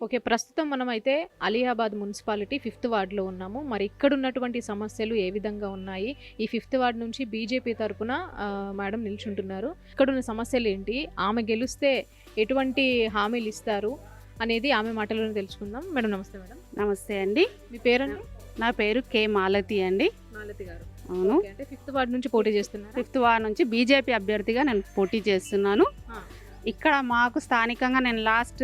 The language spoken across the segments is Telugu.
ఓకే. ప్రస్తుతం మనమైతే అలియాబాద్ మున్సిపాలిటీ 5థ్ వార్డ్‌లో ఉన్నాము. మరి ఇక్కడున్నటువంటి సమస్యలు ఏ విధంగా ఉన్నాయి? ఈ 5థ్ వార్డ్ నుంచి బీజేపీ తరపున మేడం నిల్చుంటున్నారు. ఇక్కడున్న సమస్యలేంటి? ఆమె గెలుస్తే ఎటువంటి హామీలిస్తారు? అనేది ఆమె మాటల్లోనే తెలుసుకుందాం. మేడం నమస్తే మేడం. నమస్తే అండి. మీ పేరండి? నా పేరు కే మాలతి అండి. మాలతి గారు. అవును. ఓకే. అంటే 5థ్ వార్డ్ నుంచి పోటీ చేస్తున్నారా? 5th వార్డ్ నుంచి బీజేపీ అభ్యర్థిగా నేను పోటీ చేస్తున్నాను. ఆ! ఇక్కడ మాకు స్థానికంగా నేను లాస్ట్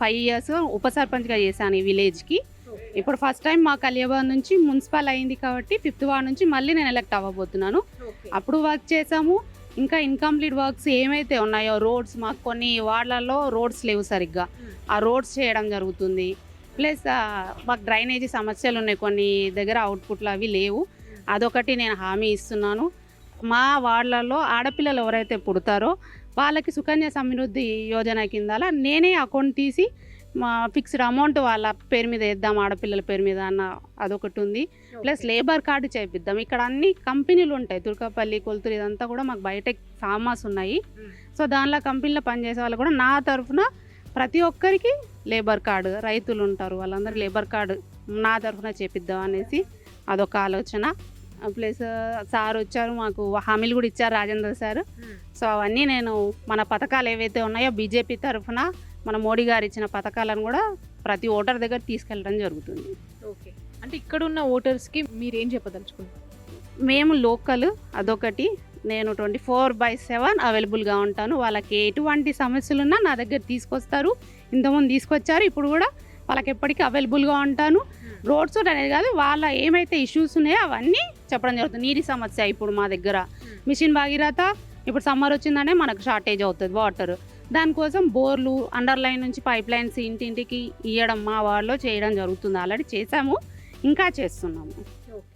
5 ఇయర్స్ ఉప సర్పంచ్గా చేశాను ఈ విలేజ్కి. ఓకే. ఇప్పుడు ఫస్ట్ టైం మా అలియాబాద్ నుంచి మున్సిపల్ అయింది కాబట్టి 5th వార్డ్ నుంచి మళ్ళీ నేను ఎలక్ట్ అవ్వబోతున్నాను. ఓకే. అప్పుడు వర్క్ చేసాము. ఇంకా ఇన్కంప్లీట్ వర్క్స్ ఏమైతే ఉన్నాయో రోడ్స్, మాకు కొన్ని వార్డులలో రోడ్స్ లేవు సరిగ్గా, ఆ రోడ్స్ చేయడం జరుగుతుంది. ప్లస్ మాకు డ్రైనేజీ సమస్యలు ఉన్నాయి, కొన్ని దగ్గర అవుట్పుట్లు అవి లేవు. అదొకటి నేను హామీ ఇస్తున్నాను. మా వార్డులలో ఆడపిల్లలు ఎవరైతే పుడతారో వాళ్ళకి సుకన్య సమృద్ధి యోజన కింద నేనే అకౌంట్ తీసి మా ఫిక్స్డ్ అమౌంట్ వాళ్ళ పేరు మీద వేద్దాం, ఆడపిల్లల పేరు మీద అన్న అదొకటి ఉంది. ప్లస్ లేబర్ కార్డు చేపిద్దాం. ఇక్కడ అన్ని కంపెనీలు ఉంటాయి, తుర్కపల్లి, కొల్తూరు, ఇదంతా కూడా మాకు బయట ఫార్మాస్ ఉన్నాయి. సో దానిలో కంపెనీలో పనిచేసే వాళ్ళు కూడా నా తరఫున ప్రతి ఒక్కరికి లేబర్ కార్డు, రైతులు ఉంటారు వాళ్ళందరూ లేబర్ కార్డు నా తరఫున చేపిద్దాం అనేసి అదొక ఆలోచన. ప్లస్ సార్ వచ్చారు, మాకు హామీలు కూడా ఇచ్చారు రాజేంద్ర సార్. సో అవన్నీ నేను మన పథకాలు ఏవైతే ఉన్నాయో బీజేపీ తరఫున మన మోడీ గారు ఇచ్చిన పథకాలను కూడా ప్రతి ఓటర్ దగ్గర తీసుకెళ్ళడం జరుగుతుంది. ఓకే. అంటే ఇక్కడున్న ఓటర్స్‌కి మీరేం చెప్పదలుచుకుంటారు? మేము లోకల్, అదొకటి. నేను 24/7 అవైలబుల్గా ఉంటాను. వాళ్ళకి ఎటువంటి సమస్యలున్నా నా దగ్గర తీసుకొస్తారు. ఇంతకుముందు తీసుకొచ్చారు, ఇప్పుడు కూడా వాళ్ళకి ఎప్పటికీ అవైలబుల్గా ఉంటాను. రోడ్స్ అనేది కాదు, వాళ్ళ ఏమైతే ఇష్యూస్ ఉన్నాయో అవన్నీ చెప్పడం జరుగుతుంది. నీటి సమస్య ఇప్పుడు మా దగ్గర మిషన్ భాగీరథ, ఇప్పుడు సమ్మర్ వచ్చిందనే మనకు షార్టేజ్ అవుతుంది వాటర్. దానికోసం బోర్లు, అండర్లైన్ నుంచి పైప్ లైన్స్ ఇంటింటికి ఇవ్వడం మా వార్డులో చేయడం జరుగుతుంది. ఆల్రెడీ చేసాము, ఇంకా చేస్తున్నాము. ఓకే.